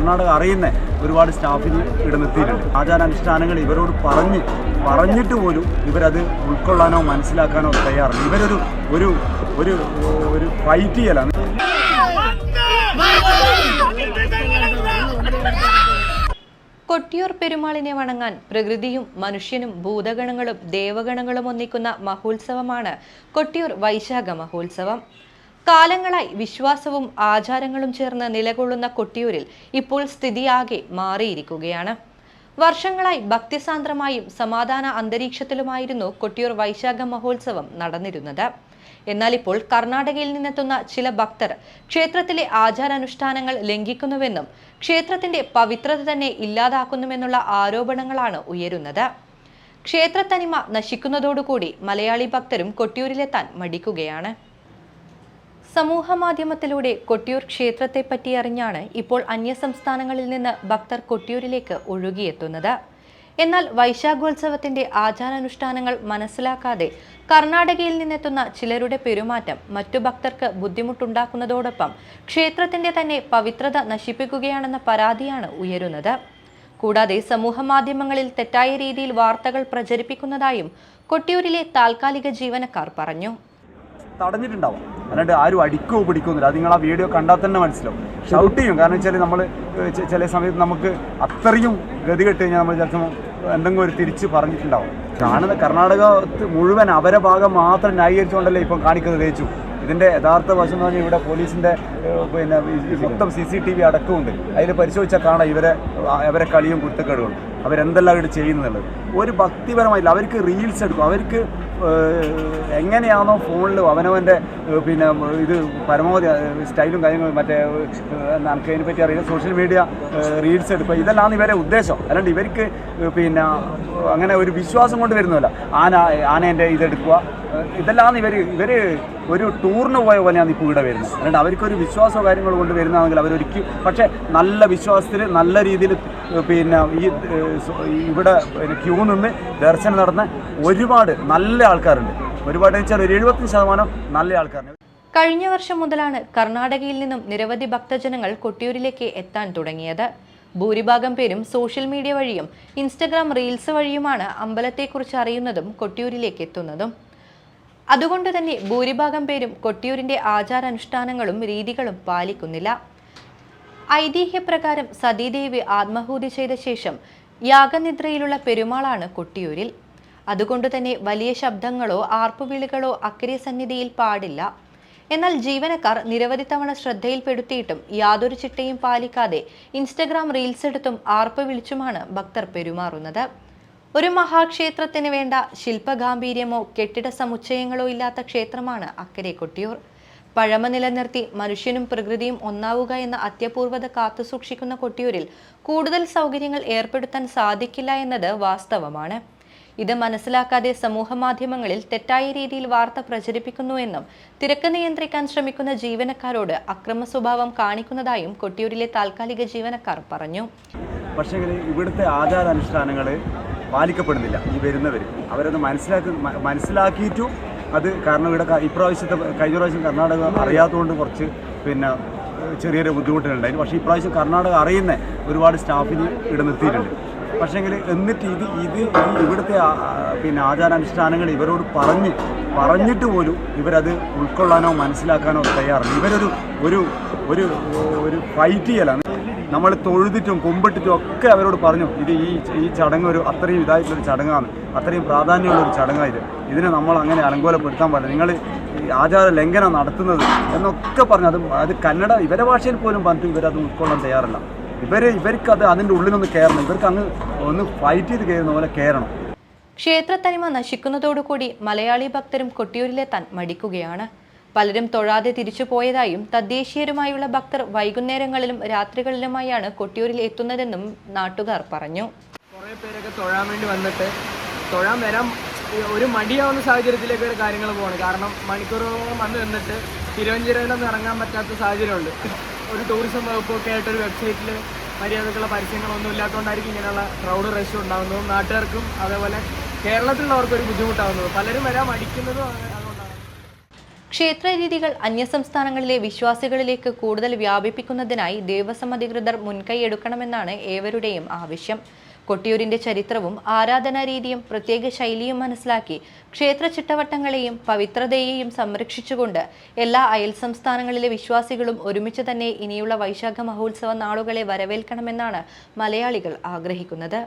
കർണാടക അറിയുന്ന ഒരുപാട് സ്റ്റാഫിന് ഇവിടെ നിർത്തിയിട്ടുണ്ട്. ആചാരാനുഷ്ഠാനങ്ങൾ ഇവരോട് പറഞ്ഞിട്ട് പോലും ഇവരത് ഉൾക്കൊള്ളാനോ മനസ്സിലാക്കാനോ തയ്യാറില്ല. ഇവരൊരു ഒരു ഒരു ഒരു ഫൈറ്റ് ചെയ്യലാണ്. കൊട്ടിയൂർ പെരുമാളിനെ വണങ്ങാൻ പ്രകൃതിയും മനുഷ്യനും ഭൂതഗണങ്ങളും ദേവഗണങ്ങളും ഒന്നിക്കുന്ന മഹോത്സവമാണ് കൊട്ടിയൂർ വൈശാഖ മഹോത്സവം. കാലങ്ങളായി വിശ്വാസവും ആചാരങ്ങളും ചേർന്ന് നിലകൊള്ളുന്ന കൊട്ടിയൂരിൽ ഇപ്പോൾ സ്ഥിതിയാകെ മാറിയിരിക്കുകയാണ്. വർഷങ്ങളായി ഭക്തിസാന്ദ്രമായും സമാധാന അന്തരീക്ഷത്തിലുമായിരുന്നു കൊട്ടിയൂർ വൈശാഖ മഹോത്സവം നടന്നിരുന്നത്. എന്നാൽ ഇപ്പോൾ കർണാടകയിൽ നിന്നെത്തുന്ന ചില ഭക്തർ ക്ഷേത്രത്തിലെ ആചാരാനുഷ്ഠാനങ്ങൾ ലംഘിക്കുന്നുവെന്നും ക്ഷേത്രത്തിന്റെ പവിത്രത തന്നെ ഇല്ലാതാക്കുന്നുവെന്നുള്ള ആരോപണങ്ങളാണ് ഉയരുന്നത്. ക്ഷേത്രത്തനിമ നശിക്കുന്നതോടുകൂടി മലയാളി ഭക്തരും കൊട്ടിയൂരിലെത്താൻ മടിക്കുകയാണ്. സമൂഹ മാധ്യമത്തിലൂടെ കൊട്ടിയൂർ ക്ഷേത്രത്തെപ്പറ്റി അറിഞ്ഞാണ് ഇപ്പോൾ അന്യസംസ്ഥാനങ്ങളിൽ നിന്ന് ഭക്തർ കൊട്ടിയൂരിലേക്ക് ഒഴുകിയെത്തുന്നത്. എന്നാൽ വൈശാഖോത്സവത്തിന്റെ ആചാരാനുഷ്ഠാനങ്ങൾ മനസ്സിലാക്കാതെ കർണാടകയിൽ നിന്നെത്തുന്ന ചിലരുടെ പെരുമാറ്റം മറ്റു ഭക്തർക്ക് ബുദ്ധിമുട്ടുണ്ടാക്കുന്നതോടൊപ്പം ക്ഷേത്രത്തിന്റെ തന്നെ പവിത്രത നശിപ്പിക്കുകയാണെന്ന പരാതിയാണ് ഉയരുന്നത്. കൂടാതെ സമൂഹ മാധ്യമങ്ങളിൽ തെറ്റായ രീതിയിൽ വാർത്തകൾ പ്രചരിപ്പിക്കുന്നതായും കൊട്ടിയൂരിലെ താൽക്കാലിക ജീവനക്കാർ പറഞ്ഞു. തടഞ്ഞിട്ടുണ്ടാവും, അല്ലാണ്ട് ആരും അടിക്കുകയോ പിടിക്കുന്നില്ല. അത് നിങ്ങൾ ആ വീഡിയോ കണ്ടാൽ തന്നെ മനസ്സിലാവും. ഷൗട്ട് ചെയ്യും. കാരണം വെച്ചാൽ നമ്മൾ ചില സമയത്ത് നമുക്ക് അത്രയും ഗതികെട്ട് കഴിഞ്ഞാൽ നമ്മൾ ചിലപ്പോൾ എന്തെങ്കിലും ഒരു തിരിച്ച് പറഞ്ഞിട്ടുണ്ടാവും. കാണുന്ന കർണാടക മുഴുവൻ അവരെ ഭാഗം മാത്രം ന്യായീകരിച്ചുകൊണ്ടല്ലേ ഇപ്പം കാണിക്കുന്നത് തേച്ചു. ഇതിൻ്റെ യഥാർത്ഥ വശം എന്ന് പറഞ്ഞാൽ ഇവിടെ പോലീസിൻ്റെ മൊത്തം CCTV അടക്കമുണ്ട്. അതിൽ പരിശോധിച്ചാൽ കാണാം അവരെ കളിയും കുറ്റക്കേടുകളും അവരെന്തെല്ലാം ഇവിടെ ചെയ്യുന്നുള്ളത്. ഒരു ഭക്തിപരമായില്ല. അവർക്ക് റീൽസ് എടുക്കും. അവർക്ക് എങ്ങനെയാണോ ഫോണിൽ അവനവൻ്റെ ഇത് പരമാവധി സ്റ്റൈലും കാര്യങ്ങളും മറ്റേ നമുക്ക് അതിനെപ്പറ്റി അറിയില്ല, സോഷ്യൽ മീഡിയ റീൽസ് എടുക്കുക, ഇതെല്ലാം ഇവരെ ഉദ്ദേശം. അല്ലാണ്ട് ഇവർക്ക് അങ്ങനെ ഒരു വിശ്വാസം കൊണ്ട് വരുന്നില്ല. ആനേൻ്റെ ഇതെടുക്കുക, ഇതെല്ലാം ഇവർ ഒരു ടൂറിന് പോയ പോലെയാണ് ഇപ്പോൾ ഇവിടെ വരുന്നത്. അല്ലാണ്ട് അവർക്കൊരു വിശ്വാസമോ കാര്യങ്ങൾ കൊണ്ട് വരുന്നതാണെങ്കിൽ അവരൊരിക്കലും, പക്ഷേ നല്ല വിശ്വാസത്തിൽ നല്ല രീതിയിൽ ഇവിടെ ക്യൂ നിന്ന് ദർശനം നടന്ന ഒരുപാട് നല്ല ആൾക്കാരുണ്ട്. ഒരുപാട് വെച്ചാൽ ഒരു 70% നല്ല ആൾക്കാരുണ്ട്. കഴിഞ്ഞ വർഷം മുതലാണ് കർണാടകയിൽ നിന്നും നിരവധി ഭക്തജനങ്ങൾ കൊട്ടിയൂരിലേക്ക് എത്താൻ തുടങ്ങിയത്. ഭൂരിഭാഗം പേരും സോഷ്യൽ മീഡിയ വഴിയും ഇൻസ്റ്റഗ്രാം റീൽസ് വഴിയുമാണ് അമ്പലത്തെക്കുറിച്ച് അറിയുന്നതും കൊട്ടിയൂരിലേക്ക് എത്തുന്നതും. അതുകൊണ്ട് തന്നെ ഭൂരിഭാഗം പേരും കൊട്ടിയൂരിന്റെ ആചാരാനുഷ്ഠാനങ്ങളും രീതികളും പാലിക്കുന്നില്ല. ഐതിഹ്യപ്രകാരം സതീദേവി ആത്മാഹൂതി ചെയ്ത ശേഷം യാഗനിദ്രയിലുള്ള പെരുമാളാണ് കൊട്ടിയൂരിൽ. അതുകൊണ്ട് തന്നെ വലിയ ശബ്ദങ്ങളോ ആർപ്പുവിളികളോ അക്കരെ സന്നിധിയിൽ പാടില്ല. എന്നാൽ ജീവനക്കാർ നിരവധി തവണ ശ്രദ്ധയിൽപ്പെടുത്തിയിട്ടും യാതൊരു ചിട്ടയും പാലിക്കാതെ ഇൻസ്റ്റഗ്രാം റീൽസ് എടുത്തും ആർപ്പ് വിളിച്ചുമാണ് ഭക്തർ പെരുമാറുന്നത്. ഒരു മഹാക്ഷേത്രത്തിന് വേണ്ട ശില്പഗാംഭീര്യമോ കെട്ടിട സമുച്ചയങ്ങളോ ഇല്ലാത്ത ക്ഷേത്രമാണ് അക്കരെ കൊട്ടിയൂർ. പഴമ നിലനിർത്തി മനുഷ്യനും പ്രകൃതിയും ഒന്നാവുക എന്ന അത്യപൂർവത കാത്തുസൂക്ഷിക്കുന്ന കൊട്ടിയൂരിൽ കൂടുതൽ സൗകര്യങ്ങൾ ഏർപ്പെടുത്താൻ സാധിക്കില്ല എന്നത് വാസ്തവമാണ്. ഇത് മനസ്സിലാക്കാതെ സമൂഹ മാധ്യമങ്ങളിൽ തെറ്റായ രീതിയിൽ വാർത്ത പ്രചരിപ്പിക്കുന്നുവെന്നും തിരക്ക് നിയന്ത്രിക്കാൻ ശ്രമിക്കുന്ന ജീവനക്കാരോട് അക്രമ സ്വഭാവം കാണിക്കുന്നതായും കൊട്ടിയൂരിലെ താൽക്കാലിക ജീവനക്കാർ പറഞ്ഞു. പക്ഷേ ഇവിടുത്തെ ആചാരാനുഷ്ഠാനങ്ങൾ പാലിക്കപ്പെടുന്നില്ല. ഈ വരുന്നവർ അവരത് മനസ്സിലാക്കിയിട്ടും അത് കാരണം ഇവിടെ കഴിഞ്ഞ പ്രാവശ്യം കർണാടക അറിയാത്തതുകൊണ്ട് കുറച്ച് ചെറിയൊരു ബുദ്ധിമുട്ടുകളുണ്ടായിരുന്നു. പക്ഷേ ഇപ്രാവശ്യം കർണാടക അറിയുന്ന ഒരുപാട് സ്റ്റാഫിന് ഇവിടെ നിർത്തിയിട്ടുണ്ട്. പക്ഷേങ്കിൽ എന്നിട്ട് ഇവിടുത്തെ ആചാരാനുഷ്ഠാനങ്ങൾ ഇവരോട് പറഞ്ഞിട്ട് പോലും ഇവരത് ഉൾക്കൊള്ളാനോ മനസ്സിലാക്കാനോ തയ്യാറില്ല. ഇവരൊരു ഒരു ഒരു ഒരു ഫൈറ്റ് ചെയ്യലാണ്. നമ്മൾ തൊഴുതിട്ടും കുമ്പിട്ടിട്ടും ഒക്കെ അവരോട് പറഞ്ഞു ഇത് ഈ ചടങ്ങ് അത്രയും ഇതായിട്ടുള്ളൊരു ചടങ്ങാണ്, അത്രയും പ്രാധാന്യമുള്ളൊരു ചടങ്ങായത്, ഇതിനെ നമ്മൾ അങ്ങനെ അലങ്കോലപ്പെടുത്താൻ പാടില്ല, നിങ്ങൾ ഈ ആചാര ലംഘനം നടത്തുന്നത് എന്നൊക്കെ പറഞ്ഞു. അത് കന്നഡ ഇവരെ ഭാഷയിൽ പോലും പറഞ്ഞിട്ട് ഇവരത് ഉൾക്കൊള്ളാൻ തയ്യാറില്ല. ഇവർക്കത് അതിൻ്റെ ഉള്ളിലൊന്ന് കയറണം. ഇവർക്ക് അങ്ങ് ഒന്ന് ഫൈറ്റ് ചെയ്ത് കയറുന്ന പോലെ കയറണം. ക്ഷേത്രത്തനിമ നശിക്കുന്നതോടുകൂടി മലയാളി ഭക്തരും കൊട്ടിയൂരിലെത്താൻ മടിക്കുകയാണ്. പലരും തൊഴാതെ തിരിച്ചു പോയതായും തദ്ദേശീയരുമായുള്ള ഭക്തർ വൈകുന്നേരങ്ങളിലും രാത്രികളിലുമായാണ് കൊട്ടിയൂരിൽ എത്തുന്നതെന്നും നാട്ടുകാർ പറഞ്ഞു. കുറേ പേരൊക്കെ തൊഴാൻ വേണ്ടി വന്നിട്ട് തൊഴാൻ വരാൻ ഒരു മടിയാവുന്ന സാഹചര്യത്തിലേക്ക് ഒരു കാര്യങ്ങൾ പോകണം. കാരണം മണിക്കൂറോളം വന്ന് നിന്നിട്ട് തിരുവഞ്ചിറയിലൊന്നും ഇറങ്ങാൻ പറ്റാത്ത സാഹചര്യമുണ്ട്. ഒരു ടൂറിസം വകുപ്പൊക്കെ ആയിട്ടൊരു വെബ്സൈറ്റിൽ മര്യാദക്കുള്ള പരസ്യങ്ങളൊന്നും ഇല്ലാത്തതുകൊണ്ടായിരിക്കും ഇങ്ങനെയുള്ള ക്രൗഡ് റഷ് ഉണ്ടാകുന്നതും നാട്ടുകാർക്കും അതേപോലെ കേരളത്തിലുള്ളവർക്കൊരു ബുദ്ധിമുട്ടാകുന്നതും പലരും വരാൻ മടിക്കുന്നതും അതുകൊണ്ടാണ്. ക്ഷേത്രരീതികൾ അന്യസംസ്ഥാനങ്ങളിലെ വിശ്വാസികളിലേക്ക് കൂടുതൽ വ്യാപിപ്പിക്കുന്നതിനായി ദേവസ്വം അധികൃതർ മുൻകൈയെടുക്കണമെന്നാണ് ഏവരുടെയും ആവശ്യം. കൊട്ടിയൂരിന്റെ ചരിത്രവും ആരാധനാ രീതിയും പ്രത്യേക ശൈലിയും മനസ്സിലാക്കി ക്ഷേത്ര ചിട്ടവട്ടങ്ങളെയും പവിത്രതയെയും സംരക്ഷിച്ചുകൊണ്ട് എല്ലാ അയൽ സംസ്ഥാനങ്ങളിലെ വിശ്വാസികളും ഒരുമിച്ച് തന്നെ ഇനിയുള്ള വൈശാഖ മഹോത്സവ നാളുകളെ വരവേൽക്കണമെന്നാണ് മലയാളികൾ ആഗ്രഹിക്കുന്നത്.